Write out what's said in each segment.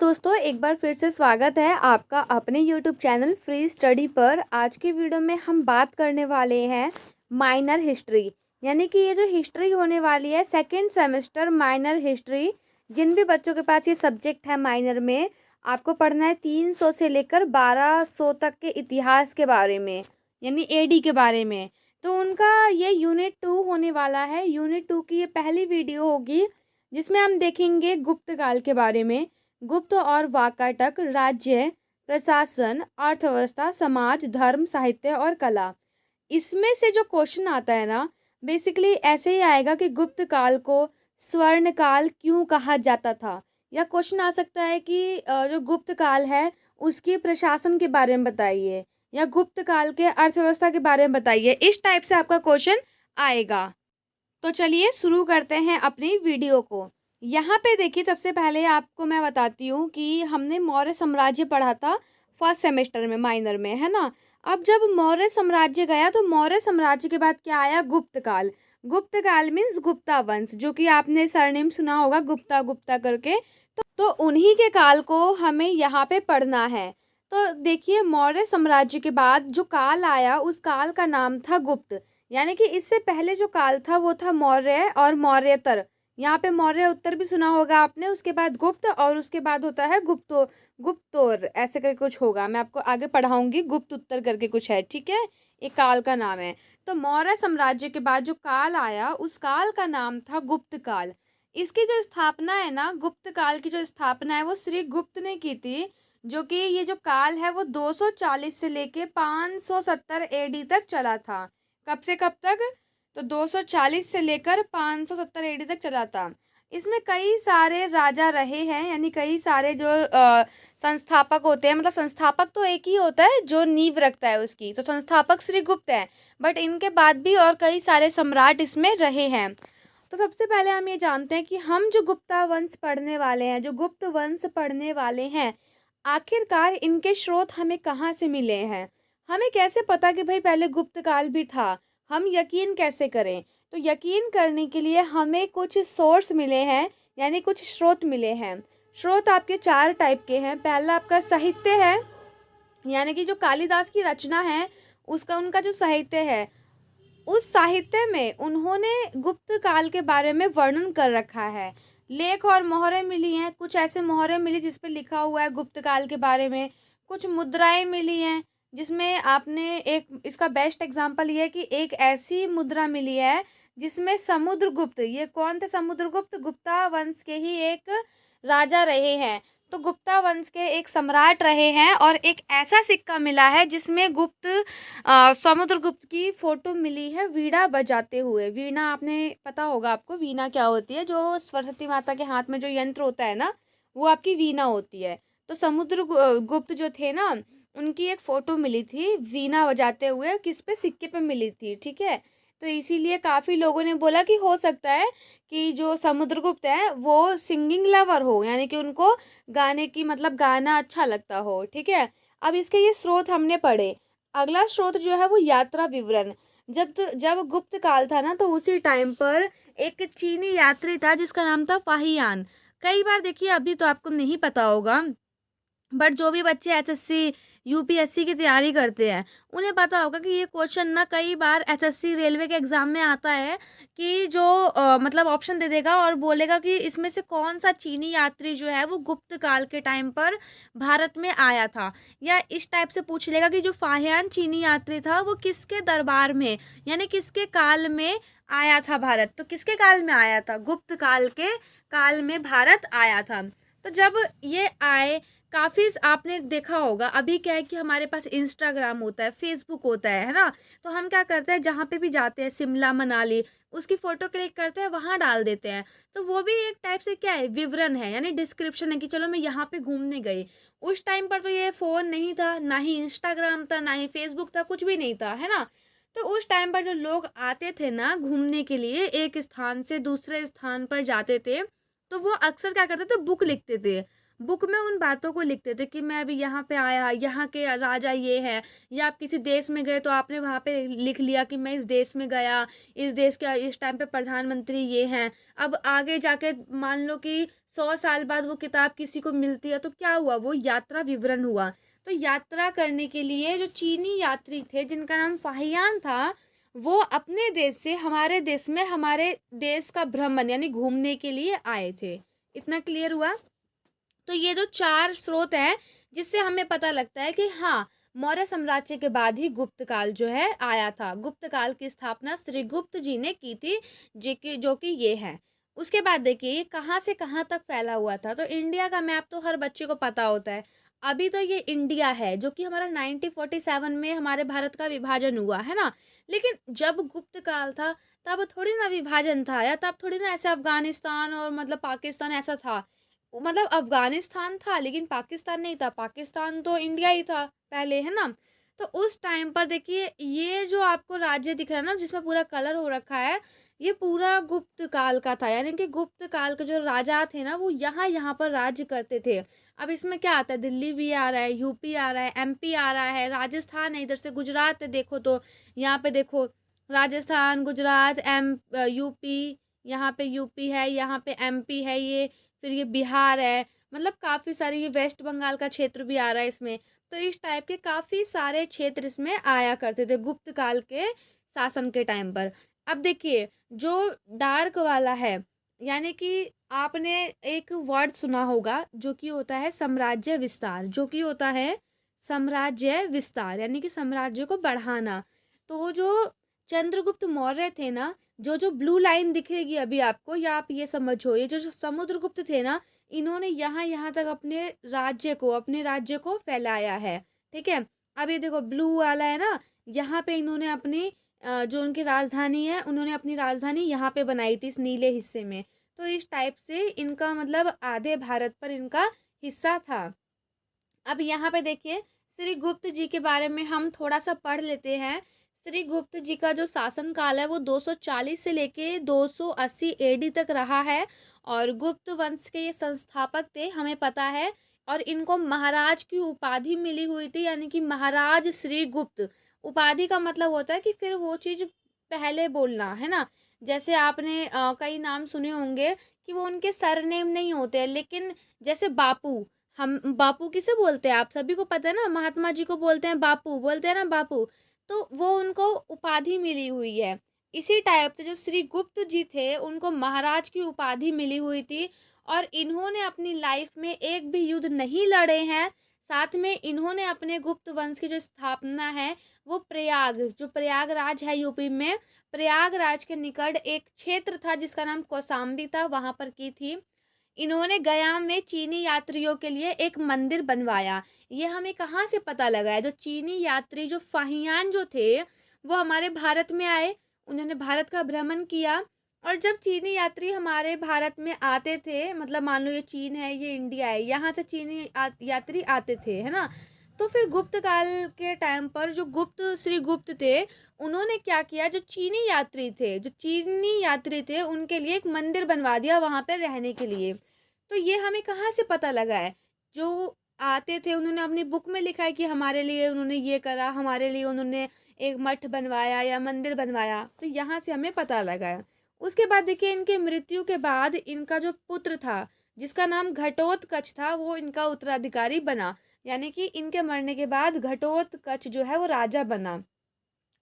दोस्तों, एक बार फिर से स्वागत है आपका अपने यूट्यूब चैनल फ्री स्टडी पर। आज की वीडियो में हम बात करने वाले हैं माइनर हिस्ट्री, यानी कि ये जो हिस्ट्री होने वाली है सेकंड सेमेस्टर माइनर हिस्ट्री। जिन भी बच्चों के पास ये सब्जेक्ट है माइनर में, आपको पढ़ना है 300 से लेकर 1200 तक के इतिहास के बारे में, यानी एडी के बारे में। तो उनका ये यूनिट 2 होने वाला है। यूनिट 2 की ये पहली वीडियो होगी जिसमें हम देखेंगे गुप्त काल के बारे में। गुप्त और वाकाटक, राज्य, प्रशासन, अर्थव्यवस्था, समाज, धर्म, साहित्य और कला। इसमें से जो क्वेश्चन आता है ना, बेसिकली ऐसे ही आएगा कि गुप्त काल को स्वर्ण काल क्यों कहा जाता था। या क्वेश्चन आ सकता है कि जो गुप्त काल है उसके प्रशासन के बारे में बताइए, या गुप्त काल के अर्थव्यवस्था के बारे में बताइए। इस टाइप से आपका क्वेश्चन आएगा। तो चलिए शुरू करते हैं अपनी वीडियो को। यहाँ पे देखिए, सबसे पहले आपको मैं बताती हूँ कि हमने मौर्य साम्राज्य पढ़ा था फर्स्ट सेमेस्टर में माइनर में, है ना। अब जब मौर्य साम्राज्य गया तो मौर्य साम्राज्य के बाद क्या आया? गुप्त काल। गुप्त काल मीन्स गुप्ता वंश, जो कि आपने सरनेम सुना होगा गुप्ता गुप्ता करके। तो उन्हीं के काल को हमें यहाँ पे पढ़ना है। तो देखिए, मौर्य साम्राज्य के बाद जो काल आया उस काल का नाम था गुप्त, यानी कि इससे पहले जो काल था वो था मौर्य और मौर्यतर। यहाँ पे मौर्य उत्तर भी सुना होगा आपने, उसके बाद गुप्त, और उसके बाद होता है गुप्तोर, ऐसे करके कुछ होगा। मैं आपको आगे पढ़ाऊंगी, गुप्त उत्तर करके कुछ है, ठीक है। एक काल का नाम है। तो मौर्य साम्राज्य के बाद जो काल आया उस काल का नाम था गुप्त काल। इसकी जो स्थापना है ना, गुप्त काल की जो स्थापना है वो श्री गुप्त ने की थी। जो कि ये जो काल है वो 240 से लेके 570 एडी तक चला था। कब से कब तक? तो 240 से लेकर 570 एडी तक चला था। इसमें कई सारे राजा रहे हैं, यानी कई सारे जो संस्थापक होते हैं। मतलब संस्थापक तो एक ही होता है जो नींव रखता है उसकी, तो संस्थापक श्री गुप्त है, बट इनके बाद भी और कई सारे सम्राट इसमें रहे हैं। तो सबसे पहले हम ये जानते हैं कि हम जो गुप्ता वंश पढ़ने वाले हैं, जो गुप्त वंश पढ़ने वाले हैं, आखिरकार इनके स्रोत हमें कहाँ से मिले हैं। हमें कैसे पता कि भाई पहले गुप्त काल भी था? हम यकीन कैसे करें? तो यकीन करने के लिए हमें कुछ सोर्स मिले हैं, यानी कुछ स्रोत मिले हैं। स्रोत आपके 4 टाइप के हैं। पहला आपका साहित्य है, यानी कि जो कालिदास की रचना है उसका उनका जो साहित्य है, उस साहित्य में उन्होंने गुप्त काल के बारे में वर्णन कर रखा है। लेख और मोहरें मिली हैं, कुछ ऐसे मोहरें मिली जिस पे लिखा हुआ है गुप्त काल के बारे में। कुछ मुद्राएं मिली हैं जिसमें आपने एक, इसका बेस्ट एग्जांपल ये है कि एक ऐसी मुद्रा मिली है जिसमें समुद्रगुप्त, ये कौन थे समुद्रगुप्त? गुप्ता वंश के ही एक राजा रहे हैं। तो गुप्ता वंश के एक सम्राट रहे हैं। और एक ऐसा सिक्का मिला है जिसमें समुद्रगुप्त की फोटो मिली है वीणा बजाते हुए। वीणा आपने, पता होगा आपको वीणा क्या होती है, जो सरस्वती माता के हाथ में जो यंत्र होता है ना, वो आपकी वीणा होती है। तो गुप्त जो थे ना, उनकी एक फ़ोटो मिली थी वीणा बजाते हुए, किस पे? सिक्के पे मिली थी, ठीक है। तो इसीलिए काफ़ी लोगों ने बोला कि हो सकता है कि जो समुद्रगुप्त है वो सिंगिंग लवर हो, यानी कि उनको गाने की, मतलब गाना अच्छा लगता हो, ठीक है। अब इसके ये स्रोत हमने पढ़े। अगला स्रोत जो है वो यात्रा विवरण। जब गुप्त काल था ना, तो उसी टाइम पर एक चीनी यात्री था जिसका नाम था फाहियान। कई बार देखिए, अभी तो आपको नहीं पता होगा, बट जो भी बच्चे एसएससी यूपीएससी की तैयारी करते हैं उन्हें पता होगा कि ये क्वेश्चन ना कई बार एसएससी रेलवे के एग्ज़ाम में आता है कि जो मतलब ऑप्शन दे देगा और बोलेगा कि इसमें से कौन सा चीनी यात्री जो है वो गुप्त काल के टाइम पर भारत में आया था। या इस टाइप से पूछ लेगा कि जो फाहियान चीनी यात्री था वो किसके दरबार में, यानी किसके काल में आया था भारत। तो किसके काल में आया था? गुप्त काल के काल में भारत आया था। तो जब ये आए, काफ़ी आपने देखा होगा, अभी क्या है कि हमारे पास इंस्टाग्राम होता है, फेसबुक होता है ना। तो हम क्या करते हैं, जहाँ पे भी जाते हैं, शिमला मनाली, उसकी फ़ोटो क्लिक करते हैं, वहाँ डाल देते हैं। तो वो भी एक टाइप से क्या है, विवरण है, यानी डिस्क्रिप्शन है कि चलो मैं यहाँ पे घूमने गई। उस टाइम पर तो ये फ़ोन नहीं था, ना ही इंस्टाग्राम था, ना ही फेसबुक था, कुछ भी नहीं था, है ना। तो उस टाइम पर जो लोग आते थे ना घूमने के लिए, एक स्थान से दूसरे स्थान पर जाते थे, तो वो अक्सर क्या करते थे, बुक लिखते थे। बुक में उन बातों को लिखते थे कि मैं अभी यहाँ पे आया, यहाँ के राजा ये हैं, या आप किसी देश में गए तो आपने वहाँ पे लिख लिया कि मैं इस देश में गया, इस देश के इस टाइम पे प्रधानमंत्री ये हैं। अब आगे जाके मान लो कि 100 साल बाद वो किताब किसी को मिलती है तो क्या हुआ, वो यात्रा विवरण हुआ। तो यात्रा करने के लिए जो चीनी यात्री थे जिनका नाम फाहियान था, वो अपने देश से हमारे देश में हमारे देश का भ्रमण यानी घूमने के लिए आए थे। इतना क्लियर हुआ। तो ये जो 4 स्रोत हैं जिससे हमें पता लगता है कि हाँ, मौर्य साम्राज्य के बाद ही गुप्त काल जो है आया था। गुप्त काल की स्थापना श्री गुप्त जी ने की थी, जो कि ये है। उसके बाद देखिए ये कहाँ से कहाँ तक फैला हुआ था। तो इंडिया का मैप तो हर बच्चे को पता होता है। अभी तो ये इंडिया है जो कि हमारा 1947 में हमारे भारत का विभाजन हुआ है ना। लेकिन जब गुप्त काल था तब थोड़ी ना विभाजन था, या तब थोड़ी ना ऐसे अफगानिस्तान और मतलब पाकिस्तान ऐसा था। मतलब अफगानिस्तान था लेकिन पाकिस्तान नहीं था, पाकिस्तान तो इंडिया ही था पहले, है ना। तो उस टाइम पर देखिए ये जो आपको राज्य दिख रहा है ना जिसमें पूरा कलर हो रखा है, ये पूरा गुप्त काल का था। यानी कि गुप्त काल के जो राजा थे ना वो यहाँ यहाँ पर राज्य करते थे। अब इसमें क्या आता है, दिल्ली भी आ रहा है, यूपी आ रहा है, एमपी आ रहा है, राजस्थान है, इधर से गुजरात है, देखो तो यहाँ पे देखो राजस्थान, गुजरात, यूपी, यहाँ पे यूपी है, यहाँ पे एमपी है, ये फिर ये बिहार है, मतलब काफ़ी सारे, ये वेस्ट बंगाल का क्षेत्र भी आ रहा है इसमें। तो इस टाइप के काफ़ी सारे क्षेत्र इसमें आया करते थे गुप्त काल के शासन के टाइम पर। अब देखिए जो डार्क वाला है, यानी कि आपने एक वर्ड सुना होगा जो कि होता है साम्राज्य विस्तार, जो कि होता है साम्राज्य विस्तार यानी कि साम्राज्य को बढ़ाना। तो जो चंद्रगुप्त मौर्य थे ना, जो जो ब्लू लाइन दिखेगी अभी आपको, या आप ये समझो ये जो जो समुद्रगुप्त थे ना, इन्होंने यहाँ यहाँ तक अपने राज्य को फैलाया है। ठीक है। अब ये देखो ब्लू वाला है ना, यहाँ पे इन्होंने अपनी जो उनकी राजधानी है, उन्होंने अपनी राजधानी यहाँ पे बनाई थी इस नीले हिस्से में। तो इस टाइप से इनका मतलब आधे भारत पर इनका हिस्सा था। अब यहाँ पे देखिए श्री गुप्त जी के बारे में हम थोड़ा सा पढ़ लेते हैं। श्री गुप्त जी का जो शासन काल है वो 240 से लेके 280 एडी तक रहा है, और गुप्त वंश के ये संस्थापक थे, हमें पता है। और इनको महाराज की उपाधि मिली हुई थी, यानी कि महाराज श्री गुप्त। उपाधि का मतलब होता है कि फिर वो चीज़ पहले बोलना, है ना। जैसे आपने कई नाम सुने होंगे कि वो उनके सरनेम नहीं होते, लेकिन जैसे बापू, हम बापू किसे बोलते हैं, आप सभी को पता है ना, महात्मा जी को बोलते हैं बापू, बोलते हैं ना बापू। तो वो उनको उपाधि मिली हुई है। इसी टाइप से जो श्री गुप्त जी थे उनको महाराज की उपाधि मिली हुई थी, और इन्होंने अपनी लाइफ में एक भी युद्ध नहीं लड़े हैं। साथ में इन्होंने अपने गुप्त वंश की जो स्थापना है वो प्रयाग, जो प्रयागराज है यूपी में, प्रयागराज के निकट एक क्षेत्र था जिसका नाम कौशाम्बी था, वहाँ पर की थी। इन्होंने गया में चीनी यात्रियों के लिए एक मंदिर बनवाया। ये हमें कहाँ से पता लगा है, जो चीनी यात्री जो फाहियान जो थे वो हमारे भारत में आए, उन्होंने भारत का भ्रमण किया। और जब चीनी यात्री हमारे भारत में आते थे, मतलब मान लो ये चीन है, ये इंडिया है, यहाँ से चीनी यात्री आते थे, है ना। तो फिर गुप्त काल के टाइम पर जो श्री गुप्त थे, उन्होंने क्या किया, जो चीनी यात्री थे उनके लिए एक मंदिर बनवा दिया वहाँ पर रहने के लिए। तो ये हमें कहाँ से पता लगा है, जो आते थे उन्होंने अपनी बुक में लिखा है कि हमारे लिए उन्होंने ये करा, हमारे लिए उन्होंने एक मठ बनवाया या मंदिर बनवाया, तो यहाँ से हमें पता लगा है। उसके बाद देखिए इनके मृत्यु के बाद इनका जो पुत्र था जिसका नाम घटोत्कच था वो इनका उत्तराधिकारी बना। यानी कि इनके मरने के बाद घटोत्कच जो है वो राजा बना।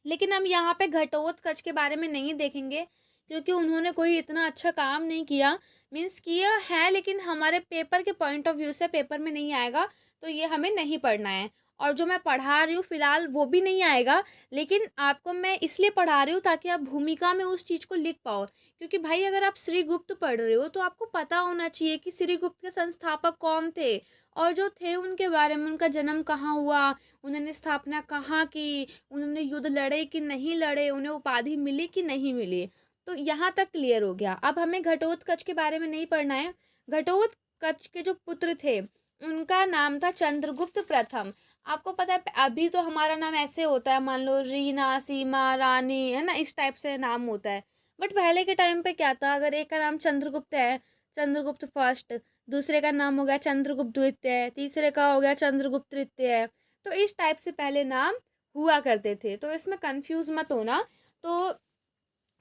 लेकिन हम यहाँ पे घटोत्कच के बारे में नहीं देखेंगे क्योंकि उन्होंने कोई इतना अच्छा काम नहीं किया। मीन्स किया है लेकिन हमारे पेपर के पॉइंट ऑफ व्यू से पेपर में नहीं आएगा, तो ये हमें नहीं पढ़ना है। और जो मैं पढ़ा रही हूँ फ़िलहाल वो भी नहीं आएगा, लेकिन आपको मैं इसलिए पढ़ा रही हूँ ताकि आप भूमिका में उस चीज़ को लिख पाओ। क्योंकि भाई अगर आप श्रीगुप्त पढ़ रहे हो तो आपको पता होना चाहिए कि श्रीगुप्त के संस्थापक कौन थे, और जो थे उनके बारे में, उनका जन्म कहाँ हुआ, उन्होंने स्थापना कहाँ की, उन्होंने युद्ध लड़े कि नहीं लड़े, उन्हें उपाधि मिली कि नहीं मिली। तो यहाँ तक क्लियर हो गया। अब हमें घटोत्कच के बारे में नहीं पढ़ना है। घटोत्कच के जो पुत्र थे उनका नाम था चंद्रगुप्त प्रथम। आपको पता है अभी तो हमारा नाम ऐसे होता है, मान लो रीना, सीमा, रानी, है ना, इस टाइप से नाम होता है। बट पहले के टाइम पे क्या था, अगर एक का नाम चंद्रगुप्त है, चंद्रगुप्त फर्स्ट, दूसरे का नाम हो गया चंद्रगुप्त द्वितीय, तीसरे का हो गया चंद्रगुप्त तृतीय। तो इस टाइप से पहले नाम हुआ करते थे, तो इसमें कंफ्यूज मत होना। तो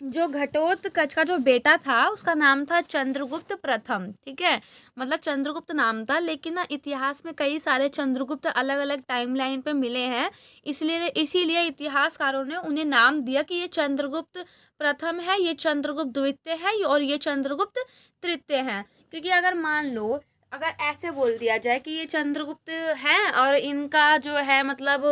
जो घटोत्कच का जो बेटा था उसका नाम था चंद्रगुप्त प्रथम, ठीक है, मतलब चंद्रगुप्त नाम था, लेकिन ना इतिहास में कई सारे चंद्रगुप्त अलग अलग टाइमलाइन पे मिले हैं, इसलिए इसीलिए इतिहासकारों ने उन्हें नाम दिया कि ये चंद्रगुप्त प्रथम है, ये चंद्रगुप्त द्वितीय है और ये चंद्रगुप्त तृतीय है। क्योंकि अगर मान लो, अगर ऐसे बोल दिया जाए कि ये चंद्रगुप्त हैं और इनका जो है मतलब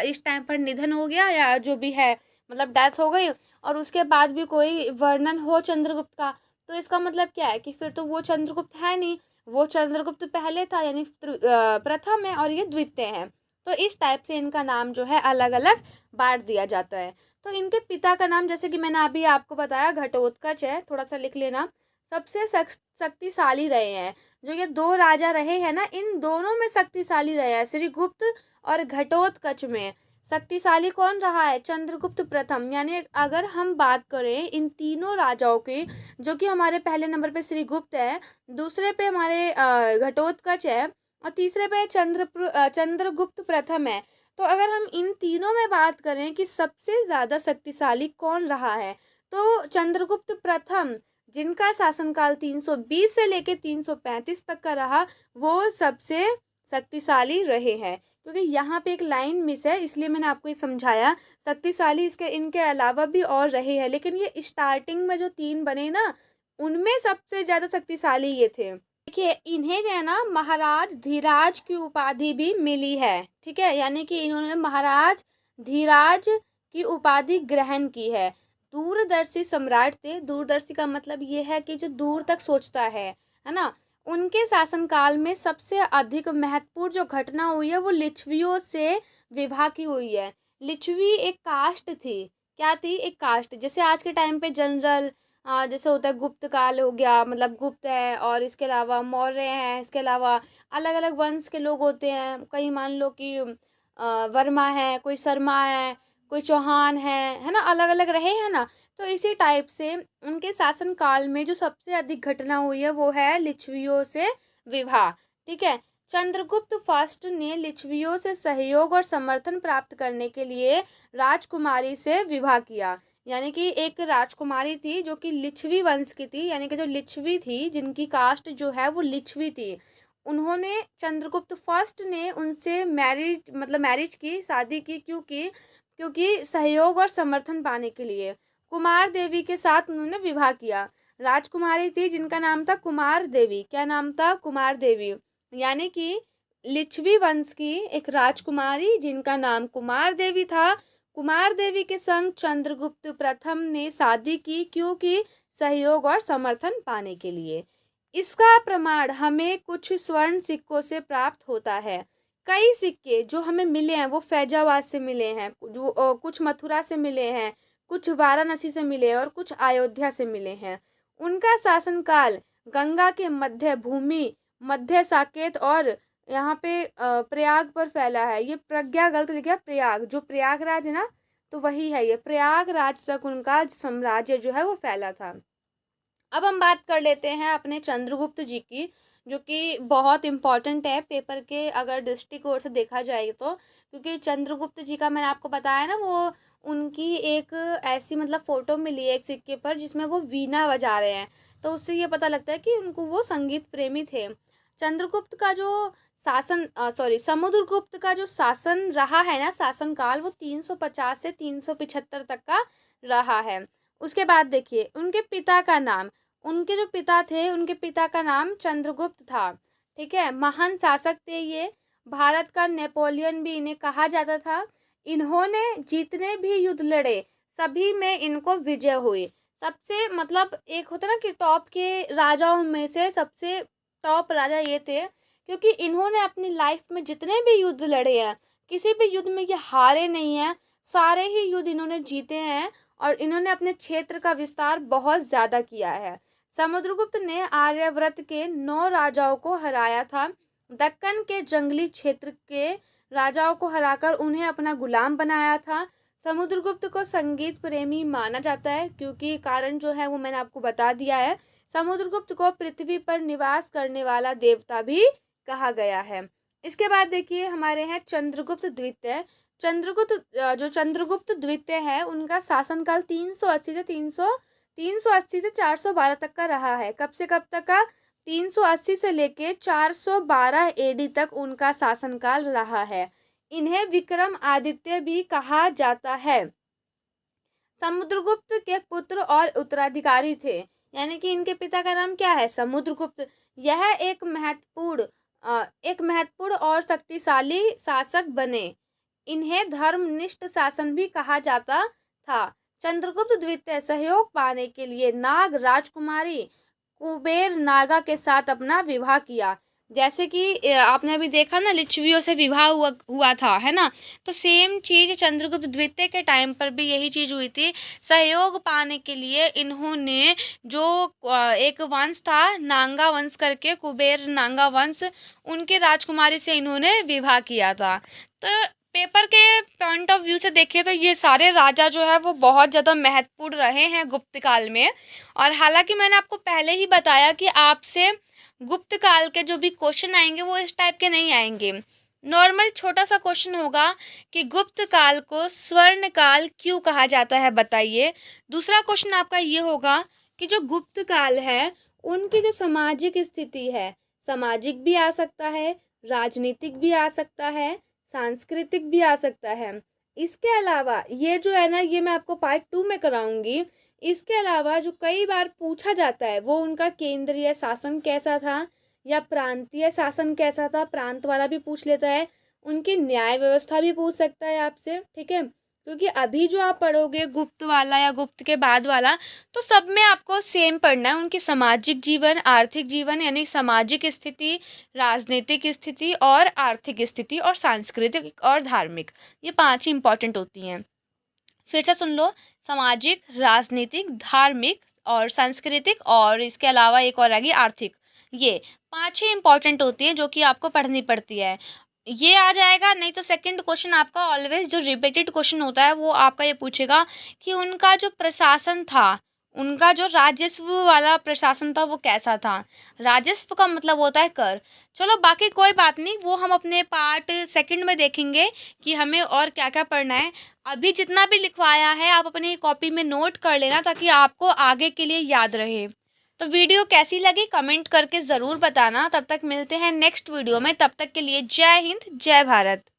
इस टाइम पर निधन हो गया या जो भी है मतलब डेथ हो गई, और उसके बाद भी कोई वर्णन हो चंद्रगुप्त का, तो इसका मतलब क्या है कि फिर तो वो चंद्रगुप्त है नहीं, वो चंद्रगुप्त पहले था यानी प्रथम है और ये द्वितीय है। तो इस टाइप से इनका नाम जो है अलग अलग बांट दिया जाता है। तो इनके पिता का नाम जैसे कि मैंने अभी आपको बताया घटोत्कच है, थोड़ा सा लिख लेना। सबसे शक्तिशाली रहे हैं, जो ये दो राजा रहे हैं ना, इन दोनों में शक्तिशाली रहे हैं, श्रीगुप्त और घटोत्कच में शक्तिशाली कौन रहा है? चंद्रगुप्त प्रथम। यानी अगर हम बात करें इन तीनों राजाओं की, जो कि हमारे पहले नंबर पे श्रीगुप्त है, दूसरे पे हमारे घटोत्कच है और तीसरे पे चंद्रगुप्त प्रथम है। तो अगर हम इन तीनों में बात करें कि सबसे ज़्यादा शक्तिशाली कौन रहा है, तो चंद्रगुप्त प्रथम, जिनका शासनकाल 320 से लेकर 335 तक का रहा, वो सबसे शक्तिशाली रहे हैं। क्योंकि यहाँ पे एक लाइन मिस है, इसलिए मैंने आपको ये समझाया। शक्तिशाली इसके इनके अलावा भी और रहे हैं, लेकिन ये स्टार्टिंग में जो तीन बने ना, उनमें सबसे ज़्यादा शक्तिशाली ये थे। देखिए, इन्हें क्या है ना, महाराज धीराज की उपाधि भी मिली है, ठीक है, यानी कि इन्होंने महाराज धीराज की उपाधि ग्रहण की है। दूरदर्शी सम्राट थे। दूरदर्शी का मतलब ये है कि जो दूर तक सोचता है ना। उनके शासनकाल में सबसे अधिक महत्वपूर्ण जो घटना हुई है वो लिच्छवियों से विवाह की हुई है। लिच्छवी एक कास्ट थी। क्या थी? एक कास्ट। जैसे आज के टाइम पे जनरल जैसे होता है गुप्त काल हो गया, मतलब गुप्त है, और इसके अलावा मौर्य हैं, इसके अलावा अलग अलग वंश के लोग होते हैं। कहीं मान लो कि वर्मा है, कोई शर्मा है, कोई चौहान है ना, अलग अलग रहे हैं ना। तो इसी टाइप से उनके शासन काल में जो सबसे अधिक घटना हुई है वो है लिच्छवियों से विवाह, ठीक है। चंद्रगुप्त फर्स्ट ने लिच्छवियों से सहयोग और समर्थन प्राप्त करने के लिए राजकुमारी से विवाह किया। यानी कि एक राजकुमारी थी जो कि लिच्छवी वंश की थी, यानी कि जो लिच्छवी थी, जिनकी कास्ट जो है वो लिच्छवी थी, उन्होंने चंद्रगुप्त फर्स्ट ने उनसे मैरिज की, शादी की। क्योंकि सहयोग और समर्थन पाने के लिए कुमार देवी के साथ उन्होंने विवाह किया। राजकुमारी थी जिनका नाम था कुमार देवी। क्या नाम था? कुमार देवी। यानी कि लिच्छवी वंश की एक राजकुमारी जिनका नाम कुमार देवी था, कुमार देवी के संग चंद्रगुप्त प्रथम ने शादी की, क्योंकि सहयोग और समर्थन पाने के लिए। इसका प्रमाण हमें कुछ स्वर्ण सिक्कों से प्राप्त होता है। कई सिक्के जो हमें मिले हैं वो फैजाबाद से मिले हैं, जो कुछ मथुरा से मिले हैं, कुछ वाराणसी से मिले और कुछ अयोध्या से मिले हैं। उनका शासनकाल गंगा के मध्य भूमि, मध्य साकेत और यहाँ पे प्रयाग पर फैला है। ये प्रज्ञा गलत लिखा, प्रयाग, जो प्रयागराज है ना, तो वही है ये प्रयागराज तक उनका साम्राज्य जो है वो फैला था। अब हम बात कर लेते हैं अपने चंद्रगुप्त जी की, जो कि बहुत इम्पॉर्टेंट है पेपर के अगर दृष्टिकोण से देखा जाए तो। क्योंकि चंद्रगुप्त जी का मैंने आपको बताया ना, वो उनकी एक ऐसी मतलब फ़ोटो मिली है एक सिक्के पर जिसमें वो वीणा बजा रहे हैं, तो उससे ये पता लगता है कि उनको वो संगीत प्रेमी थे। चंद्रगुप्त का जो समुद्रगुप्त का जो शासन रहा है ना, शासनकाल, वो 350 से 375 तक का रहा है। उसके बाद देखिए उनके पिता का नाम, उनके जो पिता थे उनके पिता का नाम चंद्रगुप्त था, ठीक है। महान शासक थे ये। भारत का नेपोलियन भी इन्हें कहा जाता था। इन्होंने जितने भी युद्ध लड़े सभी में इनको विजय हुई। सबसे मतलब एक होता ना कि टॉप के राजाओं में से सबसे टॉप राजा ये थे, क्योंकि इन्होंने अपनी लाइफ में जितने भी युद्ध लड़े हैं, किसी भी युद्ध में ये हारे नहीं हैं, सारे ही युद्ध इन्होंने जीते हैं और इन्होंने अपने क्षेत्र का विस्तार बहुत ज़्यादा किया है। समुद्रगुप्त ने आर्यावर्त के 9 राजाओं को हराया था। दक्कन के जंगली क्षेत्र के राजाओं को हराकर उन्हें अपना गुलाम बनाया था। समुद्रगुप्त को संगीत प्रेमी माना जाता है, क्योंकि कारण जो है वो मैंने आपको बता दिया है। समुद्रगुप्त को पृथ्वी पर निवास करने वाला देवता भी कहा गया है। इसके बाद देखिए हमारे हैं चंद्रगुप्त द्वितीय। जो चंद्रगुप्त द्वितीय है उनका शासनकाल 380 से 412 तक का रहा है। कब से कब तक का? 380 से लेके 412 एडी तक उनका शासनकाल रहा है। इन्हें विक्रम आदित्य भी कहा जाता है। समुद्रगुप्त के पुत्र और उत्तराधिकारी थे, यानी कि इनके पिता का नाम क्या है? समुद्रगुप्त। यह एक महत्वपूर्ण और शक्तिशाली शासक बने। इन्हें धर्मनिष्ठ शासन भी कहा जाता था। चंद्रगुप्त द्वितीय सहयोग पाने के लिए नाग राजकुमारी कुबेर नागा के साथ अपना विवाह किया। जैसे कि आपने अभी देखा ना, लिच्छवियों से विवाह हुआ था, है ना। तो सेम चीज़ चंद्रगुप्त द्वितीय के टाइम पर भी यही चीज़ हुई थी। सहयोग पाने के लिए इन्होंने जो एक वंश था नांगा वंश करके, कुबेर नांगा वंश, उनके राजकुमारी से इन्होंने विवाह किया था। तो पेपर के पॉइंट ऑफ व्यू से देखिए तो ये सारे राजा जो है वो बहुत ज़्यादा महत्वपूर्ण रहे हैं गुप्त काल में। और हालांकि मैंने आपको पहले ही बताया कि आपसे गुप्त काल के जो भी क्वेश्चन आएंगे वो इस टाइप के नहीं आएंगे। नॉर्मल छोटा सा क्वेश्चन होगा कि गुप्त काल को स्वर्ण काल क्यों कहा जाता है, बताइए। दूसरा क्वेश्चन आपका ये होगा कि जो गुप्त काल है उनकी जो सामाजिक स्थिति है, सामाजिक भी आ सकता है, राजनीतिक भी आ सकता है, सांस्कृतिक भी आ सकता है। इसके अलावा ये जो है ना, ये मैं आपको पार्ट 2 में कराऊंगी। इसके अलावा जो कई बार पूछा जाता है वो उनका केंद्रीय शासन कैसा था या प्रांतीय शासन कैसा था, प्रांत वाला भी पूछ लेता है। उनकी न्याय व्यवस्था भी पूछ सकता है आपसे, ठीक है। क्योंकि अभी जो आप पढ़ोगे गुप्त वाला या गुप्त के बाद वाला, तो सब में आपको सेम पढ़ना है। उनकी सामाजिक जीवन, आर्थिक जीवन, यानी सामाजिक स्थिति, राजनीतिक स्थिति और आर्थिक स्थिति और सांस्कृतिक और धार्मिक, ये 5 ही इंपॉर्टेंट होती हैं। फिर से सुन लो, सामाजिक, राजनीतिक, धार्मिक और सांस्कृतिक, और इसके अलावा एक और आएगी आर्थिक। ये 5 ही इंपॉर्टेंट होती हैं जो कि आपको पढ़नी पड़ती है। ये आ जाएगा। नहीं तो सेकंड क्वेश्चन आपका ऑलवेज जो रिपीटेड क्वेश्चन होता है वो आपका ये पूछेगा कि उनका जो प्रशासन था, उनका जो राजस्व वाला प्रशासन था वो कैसा था। राजस्व का मतलब होता है कर। चलो बाकी कोई बात नहीं, वो हम अपने पार्ट सेकंड में देखेंगे कि हमें और क्या क्या पढ़ना है। अभी जितना भी लिखवाया है आप अपनी कॉपी में नोट कर लेना ताकि आपको आगे के लिए याद रहे। तो वीडियो कैसी लगी कमेंट करके ज़रूर बताना। तब तक मिलते हैं नेक्स्ट वीडियो में। तब तक के लिए जय हिंद, जय भारत।